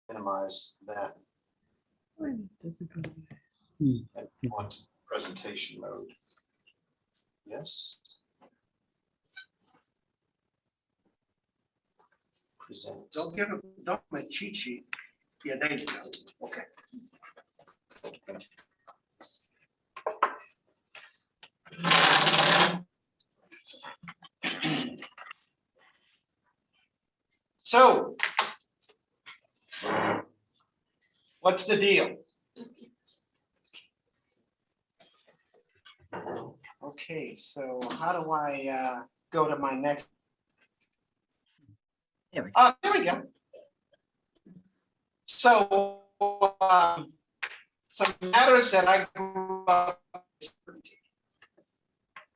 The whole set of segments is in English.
minimize that When does it go? and want presentation mode. Yes. Present. Don't give them a cheat sheet. Yeah, there you go. Okay. So, what's the deal? Okay, so how do I go to my next? There we go. Oh, there we go. So, some matters that I grew up with.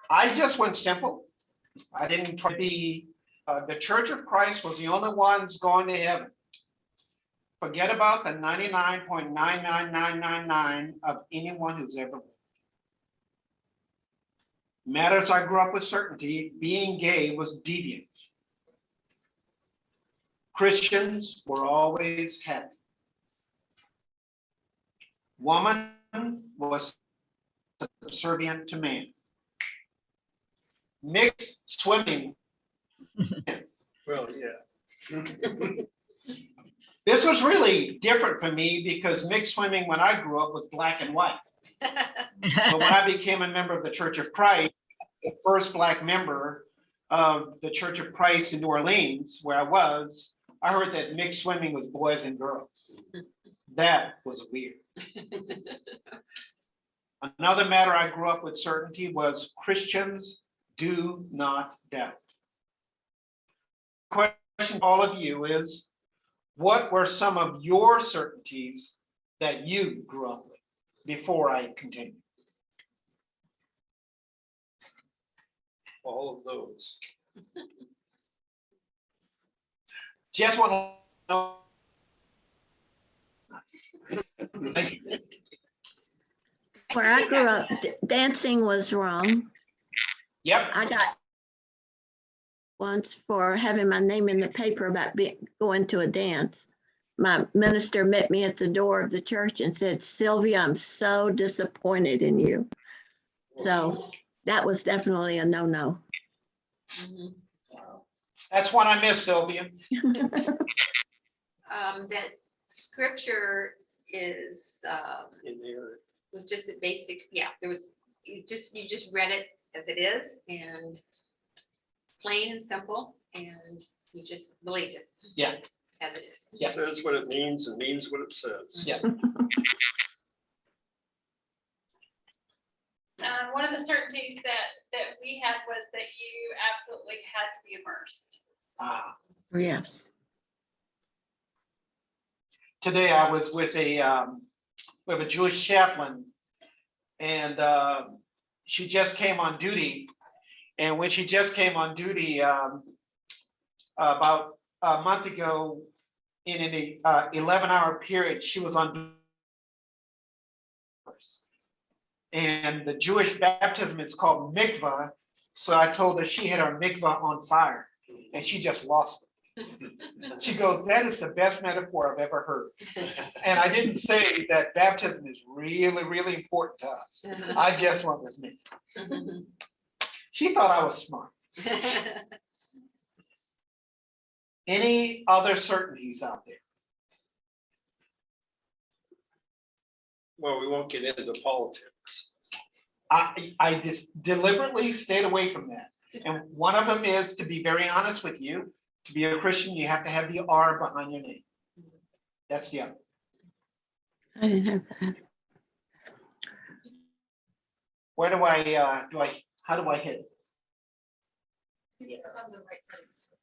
I just went simple. I didn't try to be, the Church of Christ was the only ones going to heaven. Forget about the 99.99999 of anyone who's ever lived. Matters I grew up with certainty, being gay was deviant. Christians were always happy. Woman was subservient to man. Mixed swimming. Well, yeah. This was really different for me because mixed swimming when I grew up was black and white. But when I became a member of the Church of Christ, the first Black member of the Church of Christ in New Orleans, where I was, I heard that mixed swimming was boys and girls. That was weird. Another matter I grew up with certainty was Christians do not doubt. Question to all of you is, what were some of your certainties that you grew up with before I continue? All of those. Just want to know. Where I grew up, dancing was wrong. Yep, I got once for having my name in the paper about going to a dance. My minister met me at the door of the church and said, "Sylvia, I'm so disappointed in you." So that was definitely a no-no. that's one I missed, Sylvia. That scripture is, In there. was just a basic, yeah, there was, you just read it as it is and plain and simple, and you just believed it. Yeah. As it is. Yeah. Says what it means and means what it says. Yeah. One of the certainties that we had was that you absolutely had to be immersed. Yes. Today I was with we have a Jewish chaplain, and she just came on duty. And when she just came on duty about a month ago, in an 11-hour period, she was on. And the Jewish baptism is called mikvah. So I told her she had her mikvah on fire, and she just lost it. She goes, "That is the best metaphor I've ever heard." And I didn't say that baptism is really, really important to us. I just went with me. She thought I was smart. Any other certainties out there? Well, we won't get into politics. I just deliberately stayed away from that. And one of them is, to be very honest with you, to be a Christian, you have to have the R behind your name. That's the other. I didn't have that. Where do I how do I hit it? It's on the right side.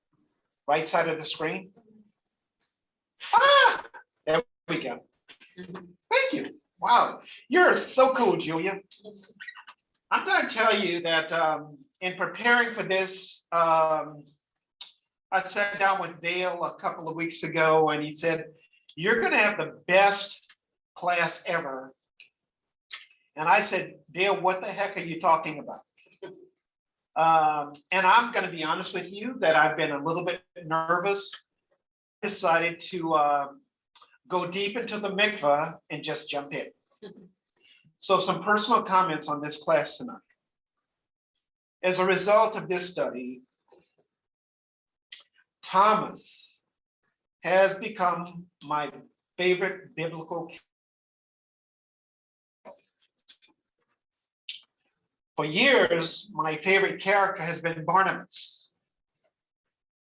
Right side of the screen? Ah, there we go. Thank you. Wow, you're so cool, Julia. I'm going to tell you that in preparing for this, I sat down with Dale a couple of weeks ago, and he said, "You're going to have the best class ever." And I said, "Dale, what the heck are you talking about?" And I'm going to be honest with you that I've been a little bit nervous. Decided to go deep into the mikvah and just jump in. So some personal comments on this class tonight. As a result of this study, Thomas has become my favorite biblical. For years, my favorite character has been Barnabas,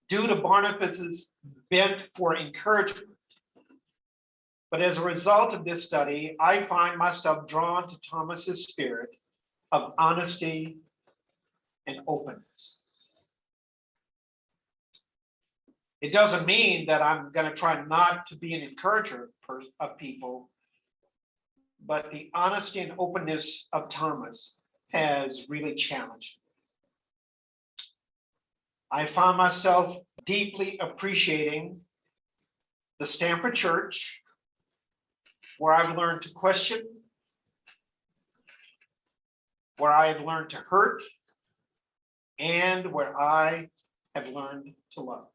due to Barnabas's bent for encouragement. But as a result of this study, I find myself drawn to Thomas's spirit of honesty and openness. It doesn't mean that I'm going to try not to be an encourager of people, but the honesty and openness of Thomas has really challenged me. I found myself deeply appreciating the Stanford Church, where I've learned to question, where I have learned to hurt, and where I have learned to love.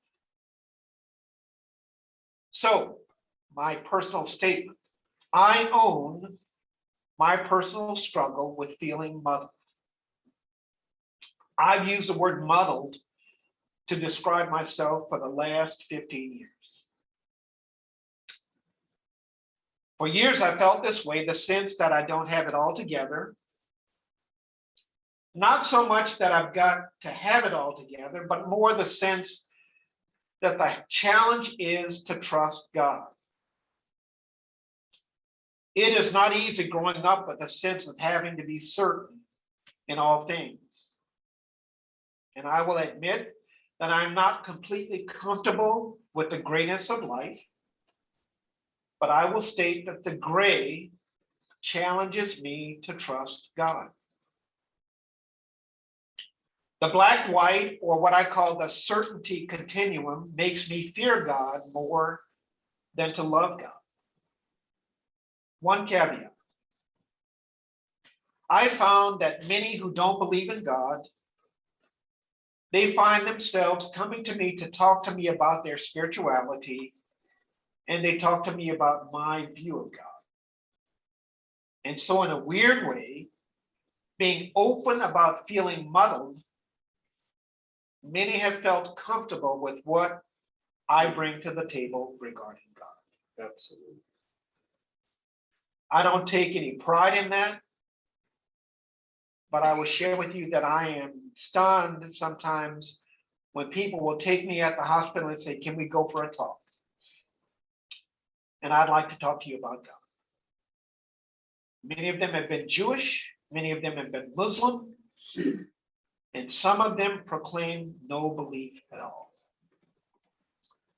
So, my personal statement, I own my personal struggle with feeling muddled. I've used the word muddled to describe myself for the last 15 years. For years, I felt this way, the sense that I don't have it all together. Not so much that I've got to have it all together, but more the sense that the challenge is to trust God. It is not easy growing up with a sense of having to be certain in all things. And I will admit that I'm not completely comfortable with the grayness of life, but I will state that the gray challenges me to trust God. The black-white, or what I call the certainty continuum, makes me fear God more than to love God. One caveat. I found that many who don't believe in God, they find themselves coming to me to talk to me about their spirituality, and they talk to me about my view of God. And so in a weird way, being open about feeling muddled, many have felt comfortable with what I bring to the table regarding God. Absolutely. I don't take any pride in that, but I will share with you that I am stunned sometimes when people will take me at the hospital and say, can we go for a talk? And I'd like to talk to you about God. Many of them have been Jewish, many of them have been Muslim, and some of them proclaim no belief at all.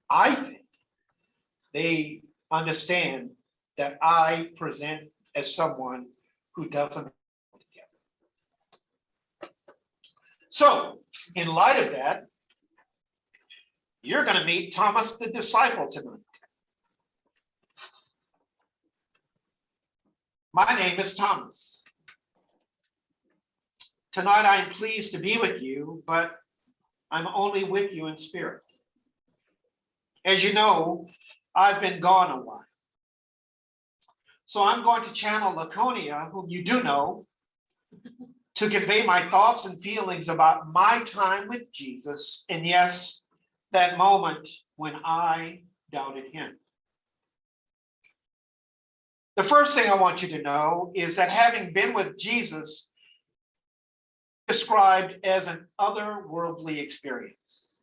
I think they understand that I present as someone who doesn't have it together. So, in light of that, you're going to meet Thomas the disciple tonight. My name is Thomas. Tonight I'm pleased to be with you, but I'm only with you in spirit. As you know, I've been gone a while. So I'm going to channel Laconia, whom you do know, to convey my thoughts and feelings about my time with Jesus, and yes, that moment when I doubted him. The first thing I want you to know is that having been with Jesus described as an otherworldly experience.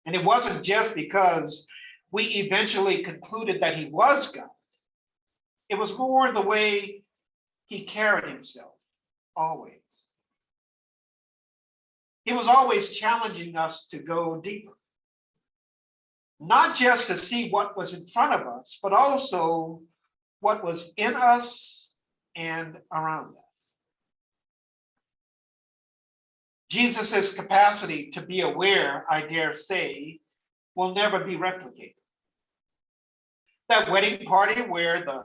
And it wasn't just because we eventually concluded that he was God. It was more the way he carried himself, always. He was always challenging us to go deeper. Not just to see what was in front of us, but also what was in us and around us. Jesus's capacity to be aware, I dare say, will never be replicated. That wedding party where the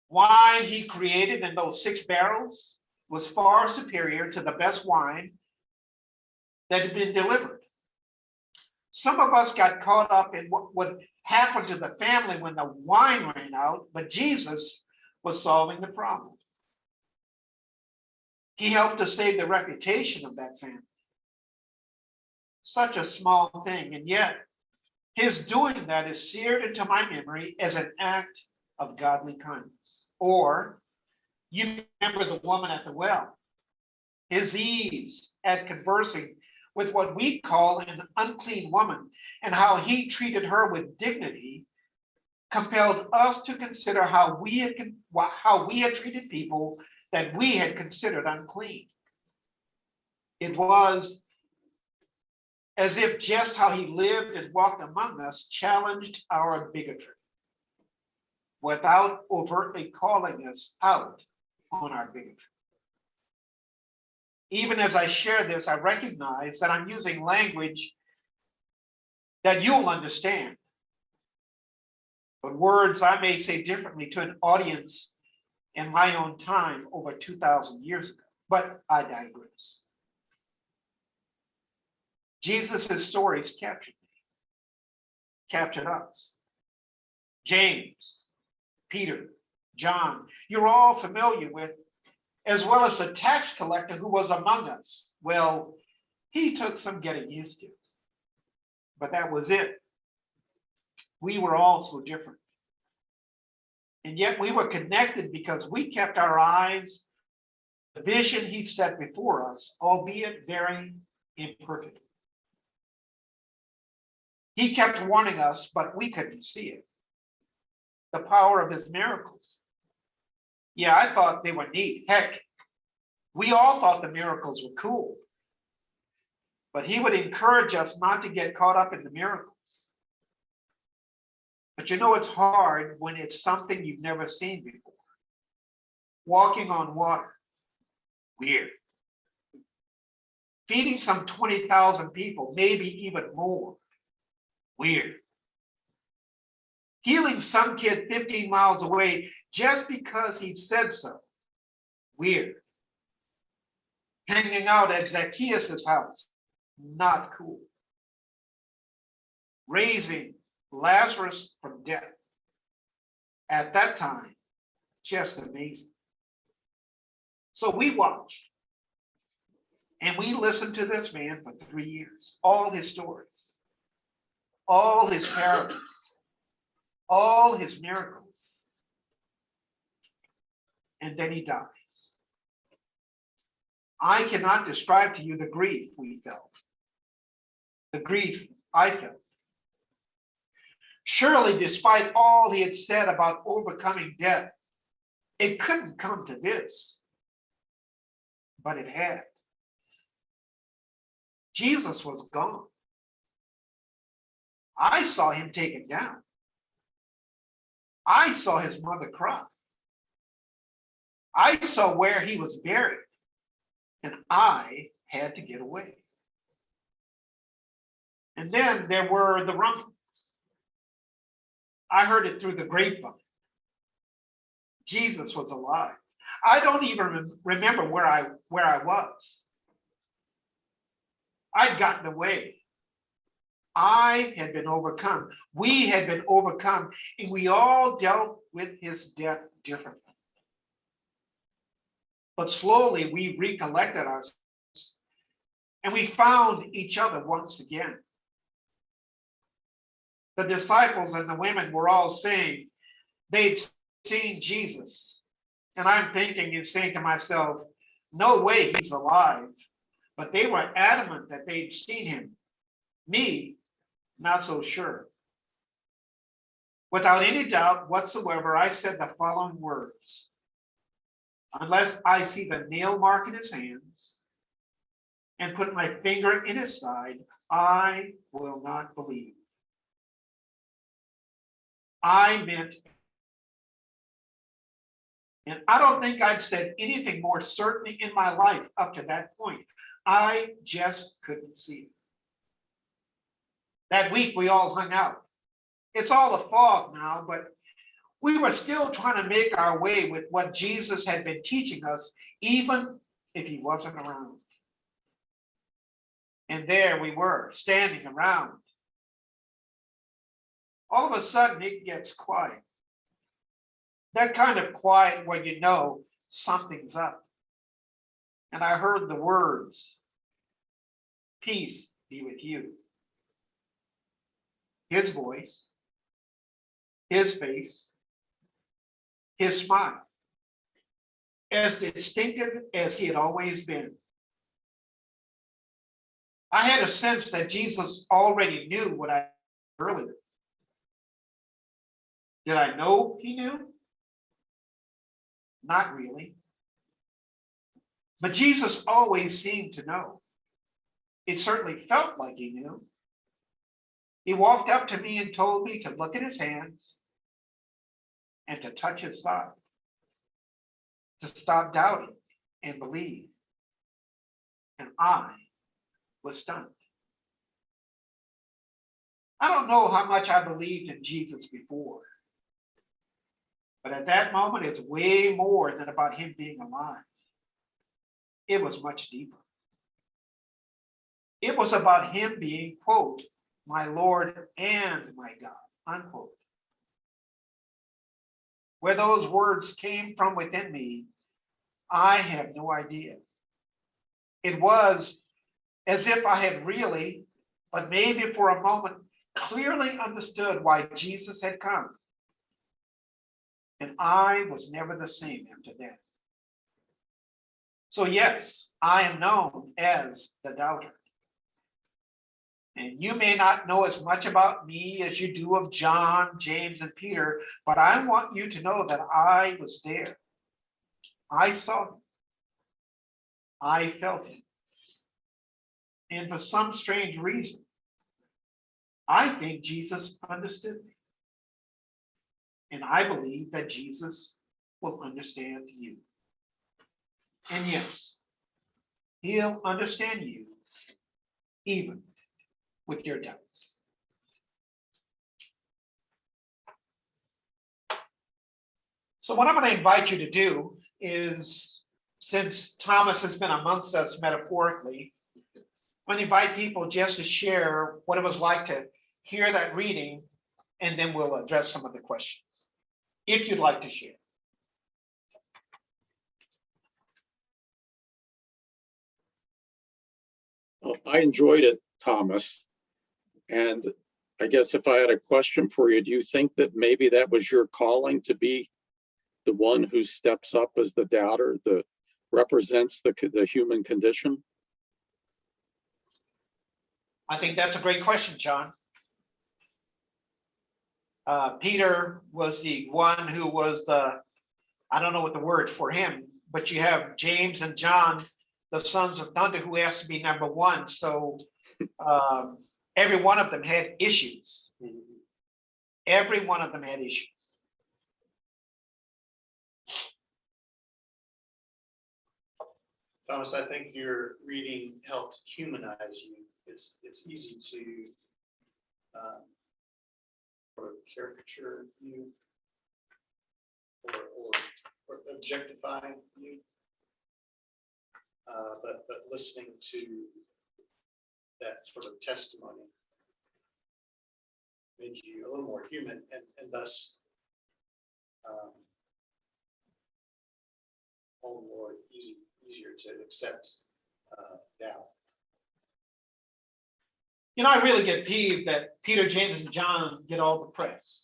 wine he created in those 6 barrels was far superior to the best wine that had been delivered. Some of us got caught up in what would happen to the family when the wine ran out, but Jesus was solving the problem. He helped to save the reputation of that family. Such a small thing, and yet his doing that is seared into my memory as an act of godly kindness. Or you remember the woman at the well, his ease at conversing with what we call an unclean woman, and how he treated her with dignity, compelled us to consider how we had treated people that we had considered unclean. It was as if just how he lived and walked among us challenged our bigotry, without overtly calling us out on our bigotry. Even as I share this, I recognize that I'm using language that you'll understand, but words I may say differently to an audience in my own time over 2,000 years ago, but I digress. Jesus' stories captured me, captured us. James, Peter, John, you're all familiar with, as well as the tax collector who was among us. Well, he took some getting used to, but that was it. We were all so different. And yet we were connected because we kept our eyes, the vision he set before us, albeit very imperfect. He kept warning us, but we couldn't see it. The power of his miracles. Yeah, I thought they were neat. Heck, we all thought the miracles were cool. But he would encourage us not to get caught up in the miracles. But you know, it's hard when it's something you've never seen before. Walking on water, weird. Feeding some 20,000 people, maybe even more, weird. Healing some kid 15 miles away just because he said so, weird. Hanging out at Zacchaeus' house, not cool. Raising Lazarus from death, at that time, just amazing. So we watched and we listened to this man for 3 years, all his stories, all his parables, all his miracles. And then he dies. I cannot describe to you the grief we felt, the grief I felt. Surely, despite all he had said about overcoming death, it couldn't come to this, but it had. Jesus was gone. I saw him taken down. I saw his mother cry. I saw where he was buried, and I had to get away. And then there were the rumblings. I heard it through the grapevine. Jesus was alive. I don't even remember where I was. I'd gotten away. I had been overcome. We had been overcome, and we all dealt with his death differently. But slowly we recollected ourselves, and we found each other once again. The disciples and the women were all saying they'd seen Jesus. And I'm thinking and saying to myself, no way he's alive. But they were adamant that they'd seen him. Me, not so sure. Without any doubt whatsoever, I said the following words. Unless I see the nail mark in his hands and put my finger in his side, I will not believe. I meant, and I don't think I'd said anything more certain in my life up to that point. I just couldn't see it. That week we all hung out. It's all a fog now, but we were still trying to make our way with what Jesus had been teaching us, even if he wasn't around. And there we were, standing around, all of a sudden it gets quiet. That kind of quiet where you know something's up. And I heard the words, peace be with you. His voice, his face, his smile, as distinctive as he had always been. I had a sense that Jesus already knew what I earlier. Did I know he knew? Not really. But Jesus always seemed to know. It certainly felt like he knew. He walked up to me and told me to look at his hands and to touch his side, to stop doubting and believe. And I was stunned. I don't know how much I believed in Jesus before, but at that moment, it's way more than about him being alive. It was much deeper. It was about him being, quote, my Lord and my God, unquote. Where those words came from within me, I have no idea. It was as if I had really, but maybe for a moment, clearly understood why Jesus had come. And I was never the same after that. So yes, I am known as the doubter. And you may not know as much about me as you do of John, James, and Peter, but I want you to know that I was there. I saw him. I felt him. And for some strange reason, I think Jesus understood me. And I believe that Jesus will understand you. And yes, he'll understand you even with your doubts. So what I'm going to invite you to do is, since Thomas has been amongst us metaphorically, I'm going to invite people just to share what it was like to hear that reading, and then we'll address some of the questions, if you'd like to share. Well, I enjoyed it, Thomas. And I guess if I had a question for you, do you think that maybe that was your calling to be the one who steps up as the doubter, that represents the human condition? I think that's a great question, John. Peter was the one who was the, I don't know what the word for him, but you have James and John, the sons of thunder, who has to be number one. So every one of them had issues. Every one of them had issues. Thomas, I think your reading helped humanize you. It's easy to sort of caricature you or objectify you. But listening to that sort of testimony made you a little more human, and thus all the more easier to accept doubt. You know, I really get peeved that Peter, James, and John get all the press.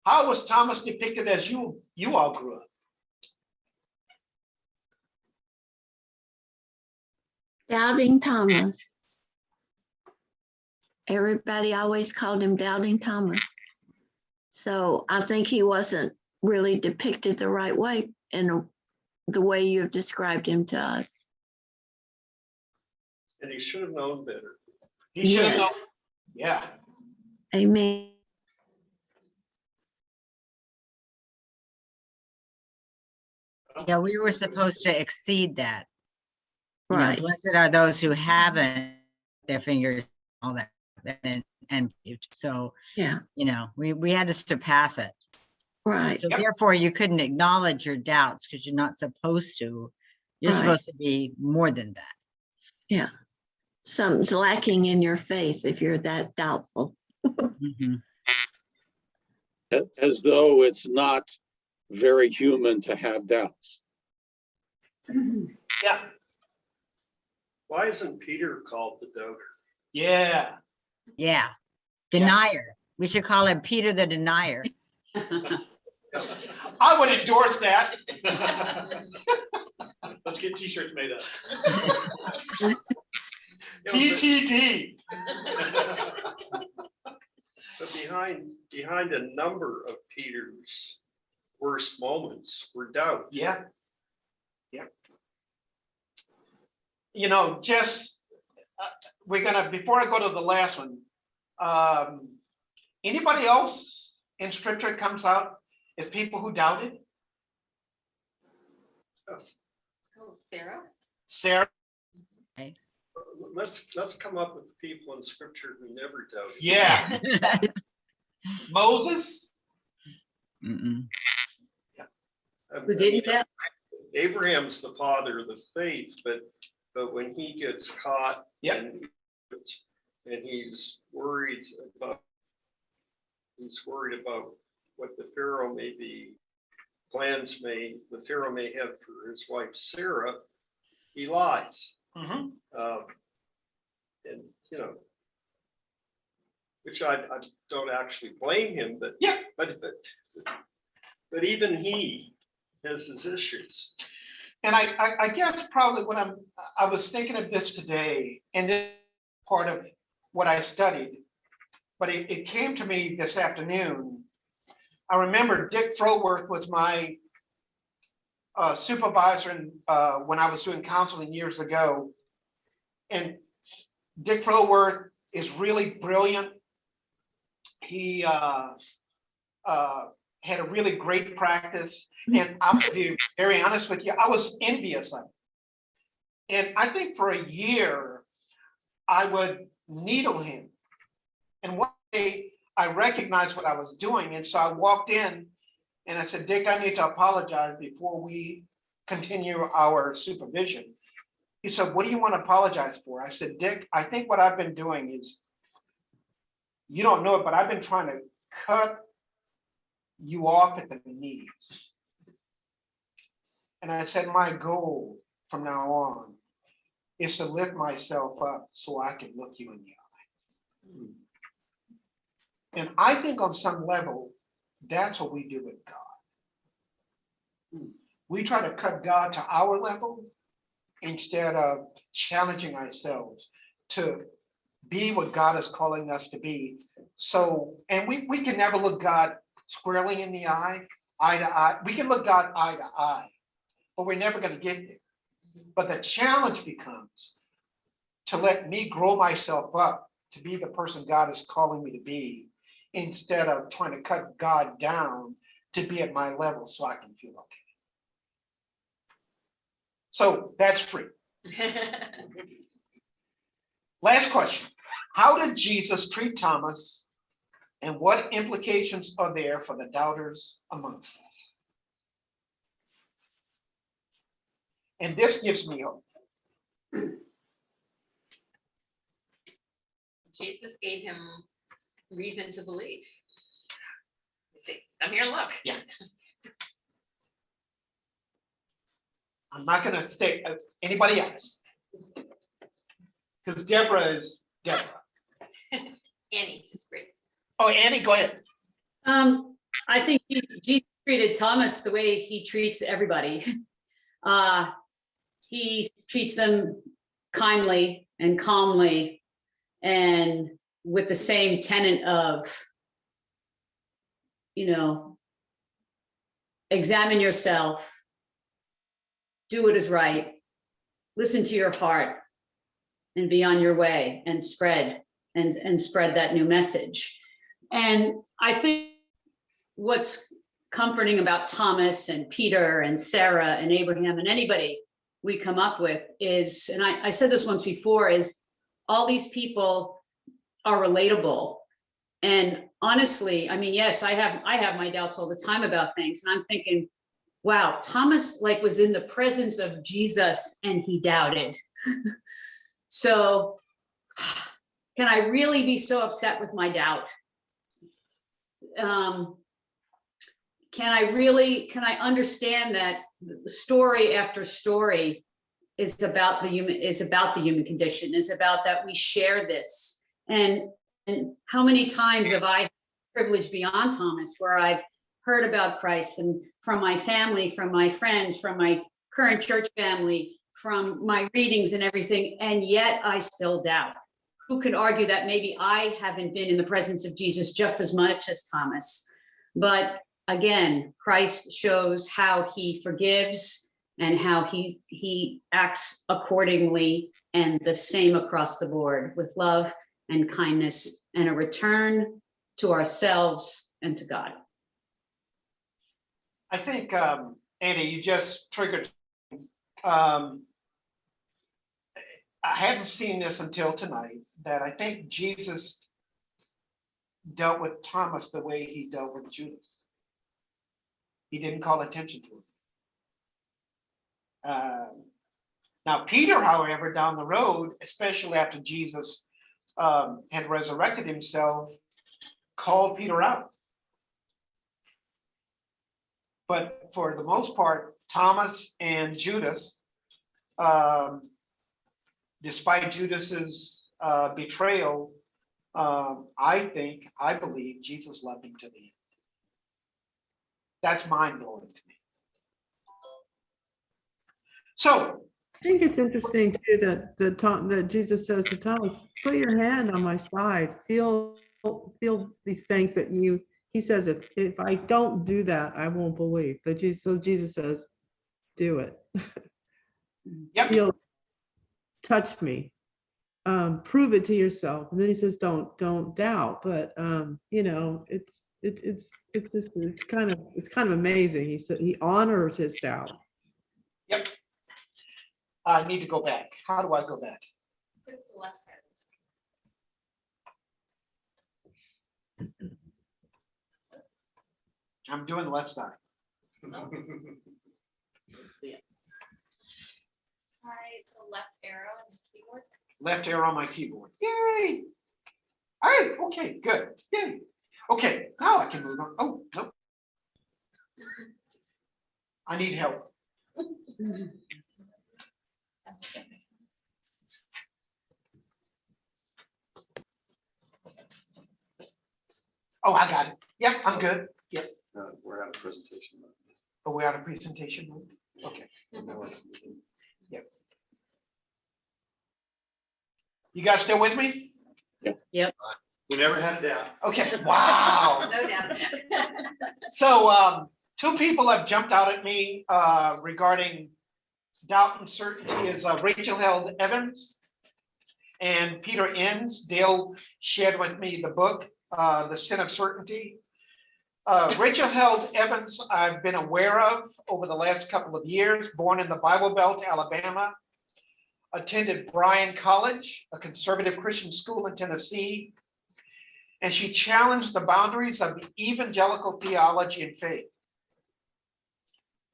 How was Thomas depicted as you all grew up? Doubting Thomas. Everybody always called him Doubting Thomas. So I think he wasn't really depicted the right way in the way you've described him to us. And he should have known better. He should have known. Yes. Yeah. Amen. Yeah, we were supposed to exceed that. You know, Right. blessed are those who haven't their fingers, all that, and so, Yeah. you know, we had to surpass it. Right. So Yep. therefore, you couldn't acknowledge your doubts because you're not supposed to. You're Right. supposed to be more than that. Yeah. Something's lacking in your faith if you're that doubtful. Mhm. As though it's not very human to have doubts. Yeah, Why isn't Peter called the doubter? yeah. Yeah. Denier. We should call him Peter the Denier. I would endorse that. Let's get t-shirts made up. PTD. But behind a number of Peter's worst moments were doubt. Yeah. Yeah. You know, just, we're gonna, before I go to the last one, anybody else in scripture comes out as people who doubted? Oh, Sarah? Sarah? Let's come up with people in scripture who never doubted. Yeah. Moses? Mm-mm. Who didn't doubt? Abraham's the father of the faith, but when he gets caught Yeah. and he's worried about what the Pharaoh may be, the Pharaoh may have for his wife Sarah, he lies. Mhm. And you know, which I don't actually blame him, but Yeah. but even he has his issues. And I guess probably when I was thinking of this today, and this part of what I studied, but it came to me this afternoon. I remember Dick Throworth was my supervisor when I was doing counseling years ago. And Dick Throworth is really brilliant. He had a really great practice. And I'm to be very honest with you, I was envious of him. And I think for a year, I would needle him. And one day I recognized what I was doing. And so I walked in and I said, Dick, I need to apologize before we continue our supervision. He said, what do you want to apologize for? I said, Dick, I think what I've been doing is, you don't know it, but I've been trying to cut you off at the knees. And I said, my goal from now on is to lift myself up so I can look you in the eye. And I think on some level, that's what we do with God. We try to cut God to our level instead of challenging ourselves to be what God is calling us to be. So, and we can never look God squarely in the eye to eye. We can look God eye to eye, but we're never going to get there. But the challenge becomes to let me grow myself up to be the person God is calling me to be, instead of trying to cut God down to be at my level so I can feel okay. So that's free. Last question. How did Jesus treat Thomas, and what implications are there for the doubters amongst us? And this gives me hope. Jesus gave him reason to believe. See, I'm here, look. Yeah. I'm not going to say anybody else, because Deborah is Deborah. Annie, just great. Oh, Annie, go ahead. I think Jesus treated Thomas the way he treats everybody. He treats them kindly and calmly and with the same tenet of, examine yourself, do what is right, listen to your heart, and be on your way and spread that new message. And I think what's comforting about Thomas and Peter and Sarah and Abraham and anybody we come up with is, and I said this once before, is all these people are relatable. And honestly, I mean, yes, I have my doubts all the time about things. And I'm thinking, wow, Thomas like was in the presence of Jesus and he doubted. So can I really be so upset with my doubt? Can I understand that the story after story is about the human condition, is about that we share this. And how many times have I had privilege beyond Thomas where I've heard about Christ and from my family, from my friends, from my current church family, from my readings and everything, and yet I still doubt. Who could argue that maybe I haven't been in the presence of Jesus just as much as Thomas? But again, Christ shows how he forgives and how he acts accordingly, and the same across the board, with love and kindness and a return to ourselves and to God. I think, Andy, you just triggered. I hadn't seen this until tonight, that I think Jesus dealt with Thomas the way he dealt with Judas. He didn't call attention to him. Now, Peter, however, down the road, especially after Jesus had resurrected himself, called Peter out. But for the most part, Thomas and Judas, despite Judas's betrayal, I believe Jesus loved him to the end. That's mind-blowing to me. So, I think it's interesting too that Jesus says to Thomas, "Put your hand on my side. Feel these things that you." He says, "If I don't do that, I won't believe." But Jesus says, "Do it. yep. Feel, touch me. Prove it to yourself." And then he says, "Don't doubt." But it's kind of amazing. He said he honors his doubt. Yep. I need to go back. How do I go back? Put it to the left side. I'm doing the left side. Try the left arrow on the keyboard. Left arrow on my keyboard. Yay! All right, okay, good. Yay. Okay, now I can move on. Oh, nope. I need help. Oh, I got it. Yep, I'm good. Yep. We're out of presentation. Oh, we're out of presentation mode? Okay. Yep. You guys still with me? Yep. We never had a doubt. Okay, wow. No doubt. So two people have jumped out at me regarding doubt and certainty is Rachel Held Evans and Peter ENNS. Dale shared with me the book, The Sin of Certainty. Rachel Held Evans, I've been aware of over the last couple of years, born in the Bible Belt, Alabama, attended Bryan College, a conservative Christian school in Tennessee, and she challenged the boundaries of the evangelical theology and faith.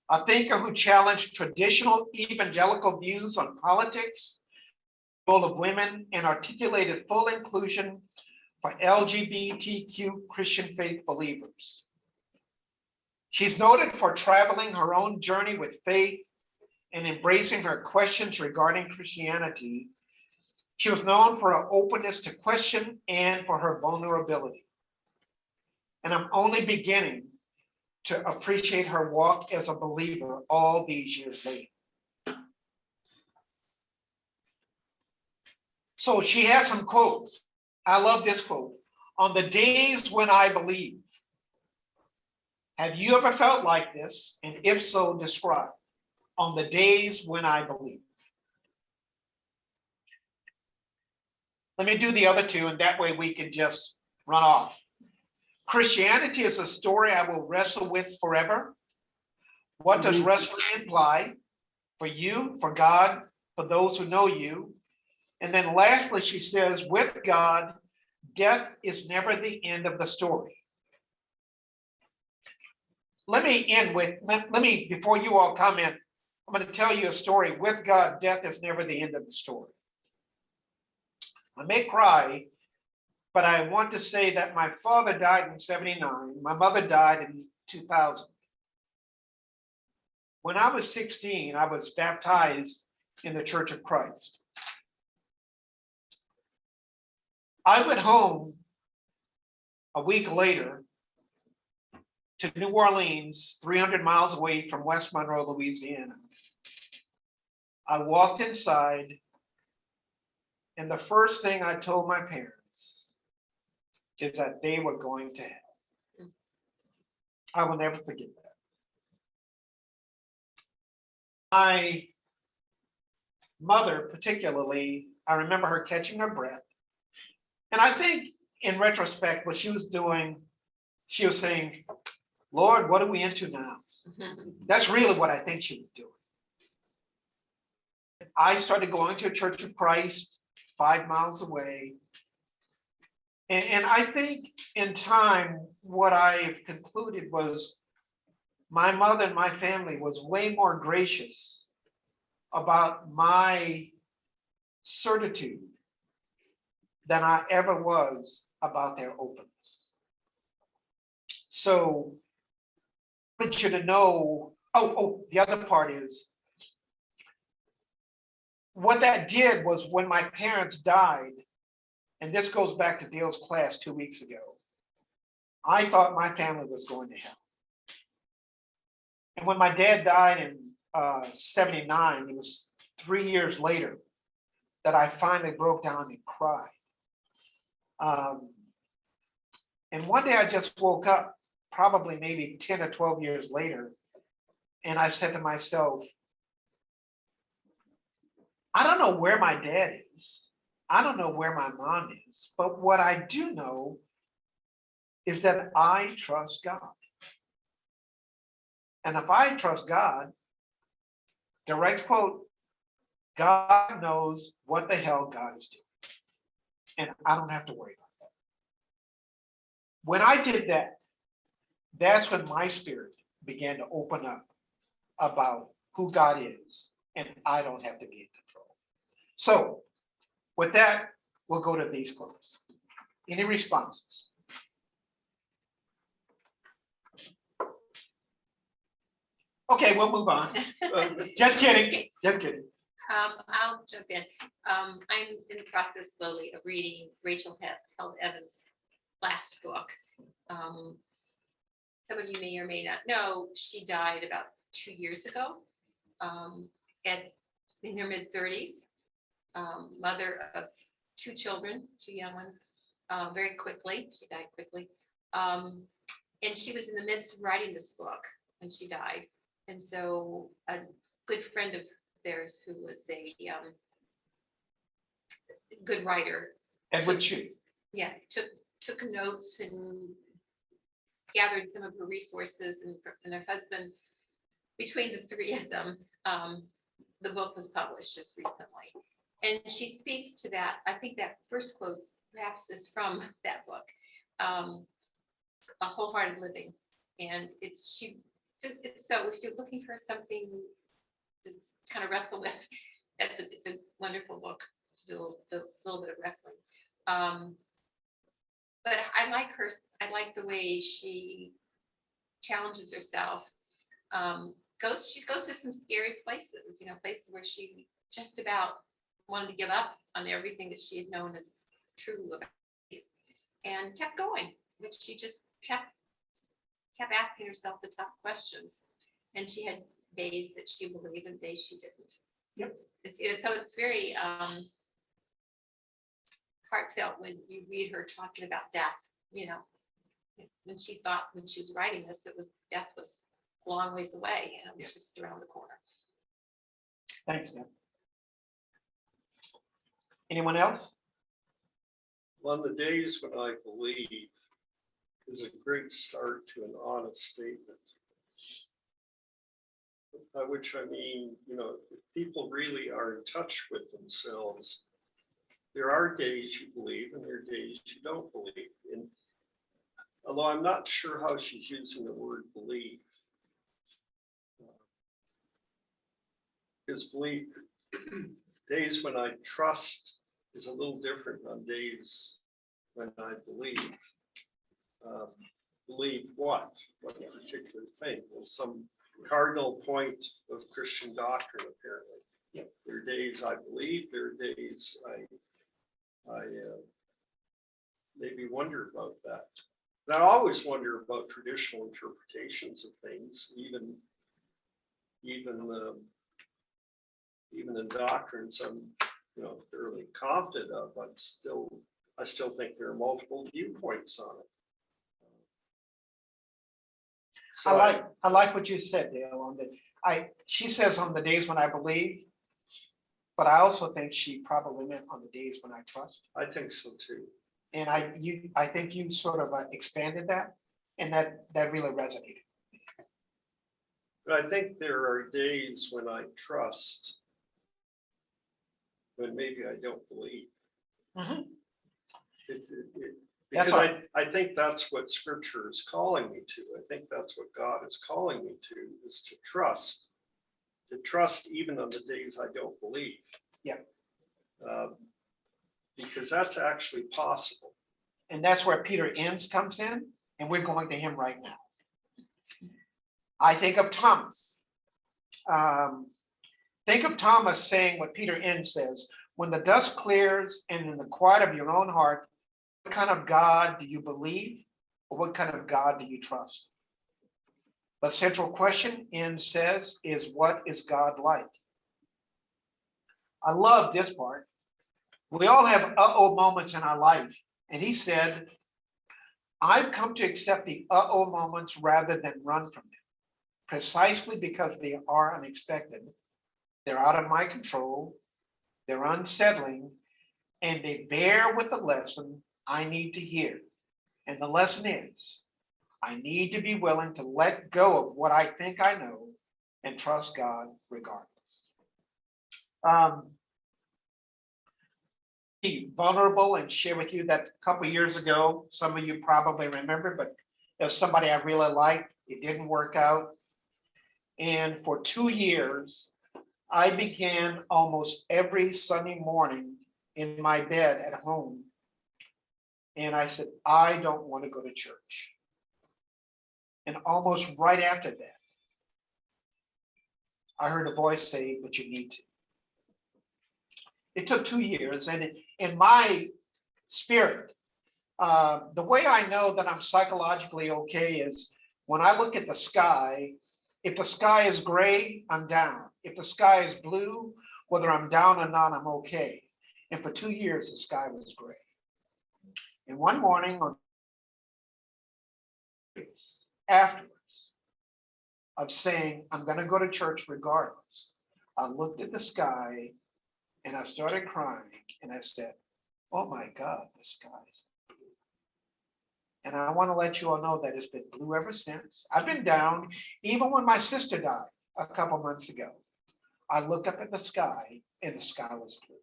A thinker who challenged traditional evangelical views on politics, the role of women, and articulated full inclusion for LGBTQ Christian faith believers. She's noted for traveling her own journey with faith and embracing her questions regarding Christianity. She was known for her openness to question and for her vulnerability. And I'm only beginning to appreciate her walk as a believer all these years later. So she has some quotes. I love this quote. On the days when I believe. Have you ever felt like this? And if so, describe. On the days when I believe. Let me do the other two, and that way we can just run off. Christianity is a story I will wrestle with forever. What does wrestling imply for you, for God, for those who know you? And then lastly, she says, with God, death is never the end of the story. let me end with, let me, before you all comment, I'm going to tell you a story. With God, death is never the end of the story. I may cry, but I want to say that my father died in 79. My mother died in 2000. When I was 16, I was baptized in the Church of Christ. I went home a week later to New Orleans, 300 miles away from West Monroe, Louisiana. I walked inside, and the first thing I told my parents is that they were going to hell. I will never forget that. My mother, particularly, I remember her catching her breath. And I think in retrospect, what she was doing, she was saying, Lord, what are we into now? That's really what I think she was doing. I started going to a Church of Christ 5 miles away. And I think in time, what I've concluded was my mother and my family was way more gracious about my certitude than I ever was about their openness. So I want you to know, the other part is, what that did was when my parents died, and this goes back to Dale's class 2 weeks ago, I thought my family was going to hell. And when my dad died in 79, it was 3 years later that I finally broke down and cried. And one day I just woke up, probably maybe 10 or 12 years later, and I said to myself, I don't know where my dad is. I don't know where my mom is, but what I do know is that I trust God. And if I trust God, direct quote, God knows what the hell God is doing. And I don't have to worry about that. When I did that, that's when my spirit began to open up about who God is, and I don't have to be in control. So with that, we'll go to these quotes. Any responses? Okay, we'll move on. Just kidding, just kidding. I'll jump in. I'm in the process slowly of reading Rachel Held Evans' last book. Some of you may or may not know, she died about 2 years ago, in her mid-30s, mother of 2 children, 2 young ones, very quickly. She died quickly. And she was in the midst of writing this book when she died. And so a good friend of theirs who was a good writer. Edward Chu. Yeah, took notes and gathered some of her resources, and her husband, between the 3 of them, the book was published just recently. And she speaks to that. I think that first quote perhaps is from that book, A Wholehearted Living. And so if you're looking for something to kind of wrestle with, it's a wonderful book to do a little bit of wrestling. But I like her. I like the way she challenges herself. She goes to some scary places, places where she just about wanted to give up on everything that she had known as true about life, and kept going. But she just kept asking herself the tough questions. And she had days that she believed and days she didn't. Yep. So it's very heartfelt when you read her talking about death. When she thought, when she was writing this, death was a long ways away, and it was just around the corner. Thanks, Dan. Anyone else? On the days when I believe is a great start to an honest statement. By which I mean, if people really are in touch with themselves, there are days you believe and there are days you don't believe. And although I'm not sure how she's using the word believe, his belief, days when I trust is a little different than days when I believe. Believe what? What particular thing? Well, some cardinal point of Christian doctrine, apparently. Yeah. There are days I believe, there are days I maybe wonder about that. And I always wonder about traditional interpretations of things, even in doctrines I'm, fairly confident of. I still think there are multiple viewpoints on it. So I like what you said, Dale, on she says on the days when I believe, but I also think she probably meant on the days when I trust. I think so too. And I think you sort of expanded that, and that really resonated. But I think there are days when I trust, when maybe I don't believe. Mhm. Because That's I think that's what Scripture is calling me to. I think that's what God is calling me to, is to trust even on the days I don't believe. Yeah. Because that's actually possible. And that's where Peter ENNS comes in, and we're going to him right now. I think of Thomas. Think of Thomas saying what Peter ENNS says: when the dust clears and in the quiet of your own heart, what kind of God do you believe, or what kind of God do you trust? The central question ENNS says is, what is God like? I love this part. We all have uh-oh moments in our life. And he said, I've come to accept the uh-oh moments rather than run from them, precisely because they are unexpected. They're out of my control. They're unsettling, and they bear with the lesson I need to hear. And the lesson is, I need to be willing to let go of what I think I know and trust God regardless. Be vulnerable and share with you that a couple of years ago, some of you probably remember, but there's somebody I really liked. It didn't work out. And for 2 years, I began almost every Sunday morning in my bed at home. And I said, I don't want to go to church. And almost right after that, I heard a voice say, but you need to. It took 2 years, and in my spirit, the way I know that I'm psychologically okay is when I look at the sky. If the sky is gray, I'm down. If the sky is blue, whether I'm down or not, I'm okay. And for 2 years, the sky was gray. And one morning, afterwards of saying, I'm going to go to church regardless, I looked at the sky and I started crying, and I said, oh my God, the sky is blue. And I want to let you all know that it's been blue ever since. I've been down, even when my sister died a couple months ago. I looked up at the sky and the sky was blue.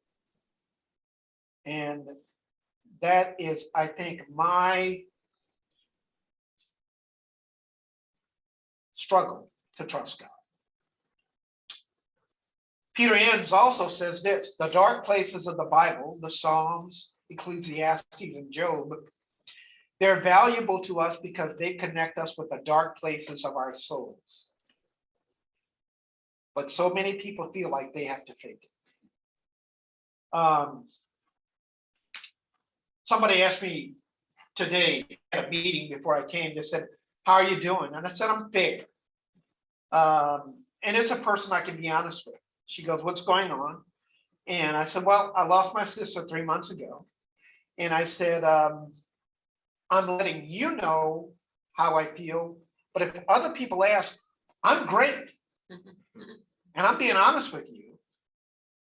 And that is, I think, my struggle to trust God. Peter ENNS also says this: the dark places of the Bible, the Psalms, Ecclesiastes, and Job, they're valuable to us because they connect us with the dark places of our souls. But so many people feel like they have to fake it. Somebody asked me today at a meeting before I came, they said, how are you doing? And I said, I'm fair. And it's a person I can be honest with. She goes, what's going on? And I said, well, I lost my sister 3 months ago. And I said, I'm letting you know how I feel. But if other people ask, I'm great. And I'm being honest with you.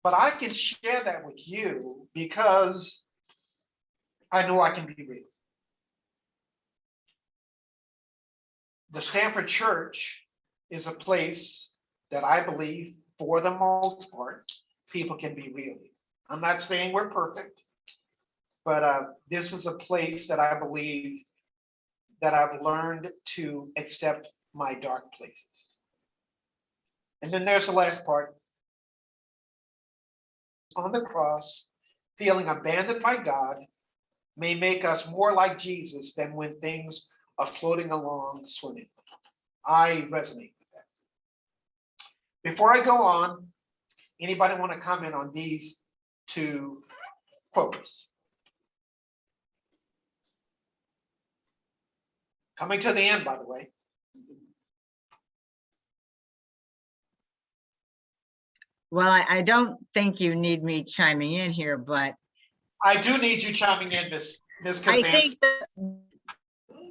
But I can share that with you because I know I can be real. The Stanford Church is a place that I believe, for the most part, people can be real. I'm not saying we're perfect, but this is a place that I believe that I've learned to accept my dark places. And then there's the last part. on the cross, feeling abandoned by God, may make us more like Jesus than when things are floating along swimming. I resonate with that. Before I go on, anybody want to comment on these two quotes? Coming to the end, by the way. Well, I don't think you need me chiming in here, but I do need you chiming in, Miss I Kazanski. think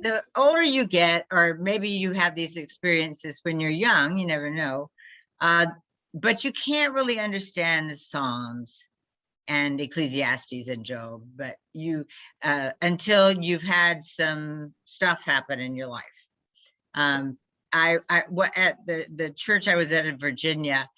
the older you get, or maybe you have these experiences when you're young, you never know. But you can't really understand the Psalms and Ecclesiastes and Job, but until you've had some stuff happen in your life. At the church I was at in Virginia,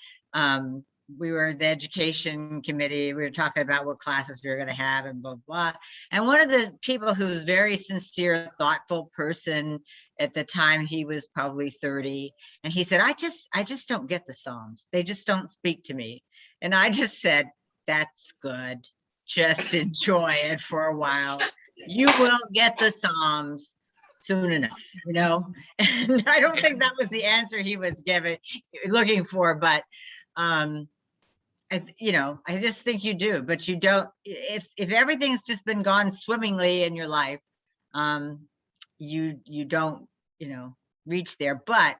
we were the education committee. We were talking about what classes we were going to have and blah, blah. And one of the people who was very sincere, thoughtful person at the time, he was probably 30. And he said, I just don't get the Psalms. They just don't speak to me. And I just said, that's good. Just enjoy it for a while. You will get the Psalms soon enough, you know? And I don't think that was the answer he was looking for, but I just think you do, but you don't, if everything's just been gone swimmingly in your life, you don't, reach there. But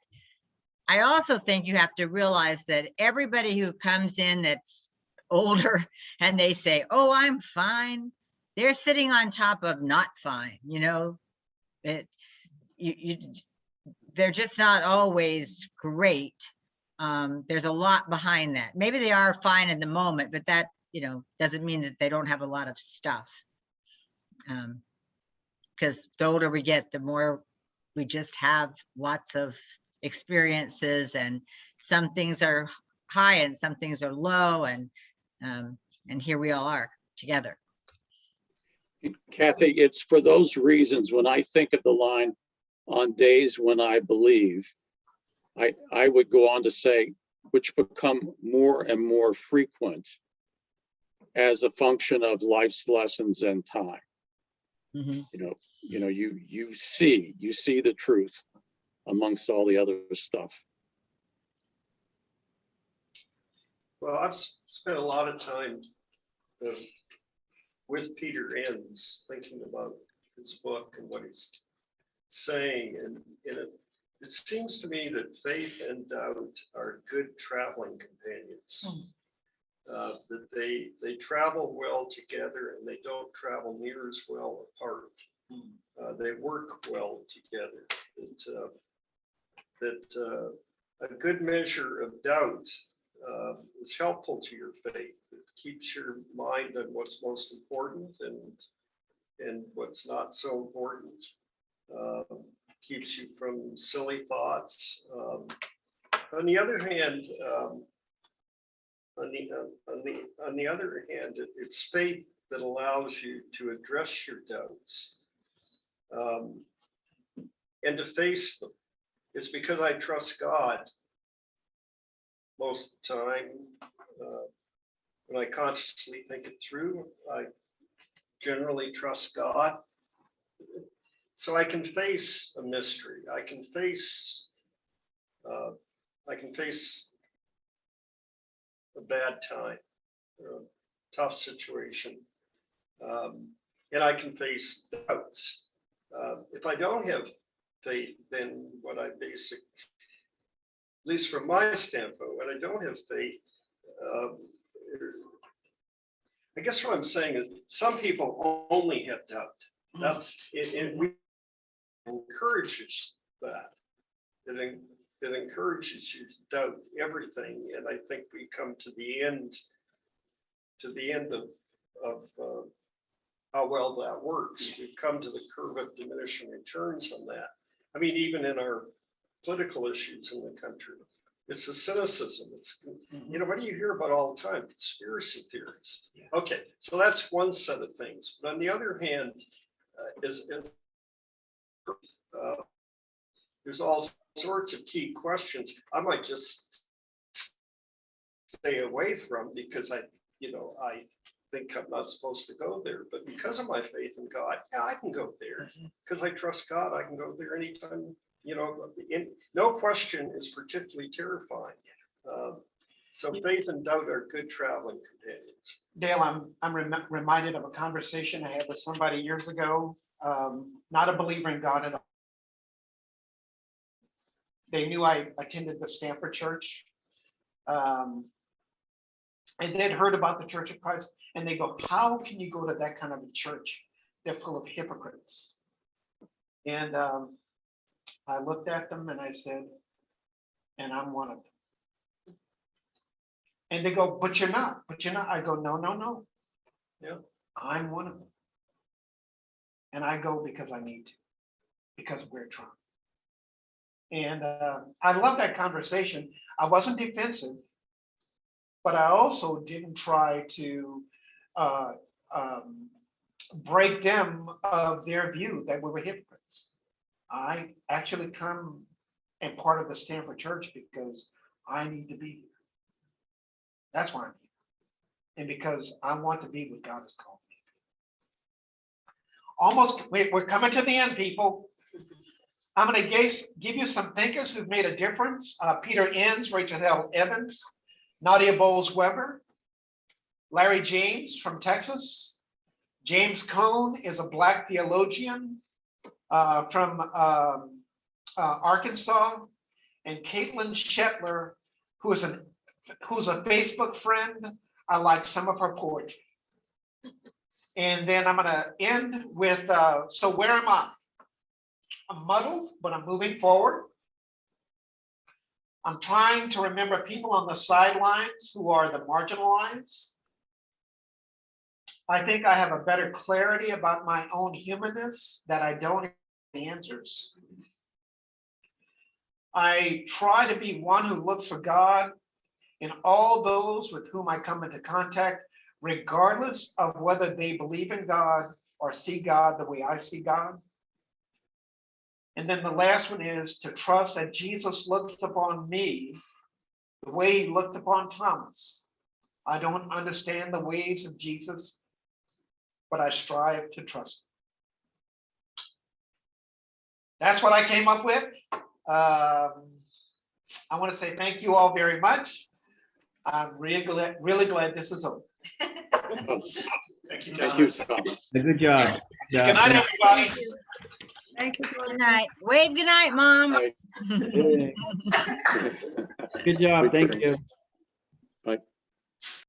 I also think you have to realize that everybody who comes in that's older and they say, oh, I'm fine, they're sitting on top of not fine, they're just not always great. There's a lot behind that. Maybe they are fine in the moment, but that, doesn't mean that they don't have a lot of stuff. Because the older we get, the more we just have lots of experiences, and some things are high and some things are low, and here we all are together. Kathy, it's for those reasons when I think of the line, on days when I believe, I would go on to say, which become more and more frequent as a function of life's lessons and time. Mm-hmm. You see the truth amongst all the other stuff. Well, I've spent a lot of time with Peter ENNS, thinking about his book and what he's saying, and it seems to me that faith and doubt are good traveling companions. That they travel well together, and they don't travel near as well apart. They work well together. That a good measure of doubt is helpful to your faith. It keeps your mind on what's most important and what's not so important. Keeps you from silly thoughts. On the other hand, it's faith that allows you to address your doubts and to face them. It's because I trust God most of the time. When I consciously think it through, I generally trust God. So I can face a mystery. I can face a bad time, or a tough situation, and I can face doubts. If I don't have faith, then what I basic, at least from my standpoint, when I don't have faith, I guess what I'm saying is some people only have doubt. That's it. We encourages that. It encourages you to doubt everything, and I think we come to the end of how well that works. We've come to the curve of diminishing returns on that. I mean, even in our political issues in the country, it's a cynicism. It's, what do you hear about all the time? Conspiracy theories. Okay, so that's one set of things. But on the other hand, there's all sorts of key questions I might just stay away from because I think I'm not supposed to go there, but because of my faith in God, yeah, I can go there. Because I trust God, I can go there anytime, no question is particularly terrifying. So faith and doubt are good traveling companions. Dale, I'm reminded of a conversation I had with somebody years ago, not a believer in God at all. They knew I attended the Stanford Church. And they'd heard about the Church of Christ, and they go, how can you go to that kind of a church? They're full of hypocrites. And I looked at them and I said, and I'm one of them. And they go, but you're not. I go, no. Yeah. I'm one of them. And I go because I need to, because we're trying. And I love that conversation. I wasn't defensive, but I also didn't try to break them of their view that we were hypocrites. I actually come and part of the Stanford Church because I need to be here. That's why I'm here. And because I want to be what God has called me. Almost, we're coming to the end, people. I'm going to give you some thinkers who've made a difference. Peter ENNS, Rachel L. Evans, Nadia Bowles-Weber, Larry James from Texas. James Cone is a Black theologian from Arkansas. And Caitlin Shetler, who's a Facebook friend. I like some of her poetry. And then I'm going to end with, so where am I? I'm muddled, but I'm moving forward. I'm trying to remember people on the sidelines who are the marginalized. I think I have a better clarity about my own humanness that I don't have the answers. I try to be one who looks for God in all those with whom I come into contact, regardless of whether they believe in God or see God the way I see God. And then the last one is to trust that Jesus looks upon me the way he looked upon Thomas. I don't understand the ways of Jesus, but I strive to trust him. That's what I came up with. I want to say thank you all very much. I'm really glad this is over. Thank you, Thank you, Thomas. Thomas. Good job. Good night, everybody. Thanks. Good night. Wave good night, Mom. Bye. Good job. Thank you. Bye.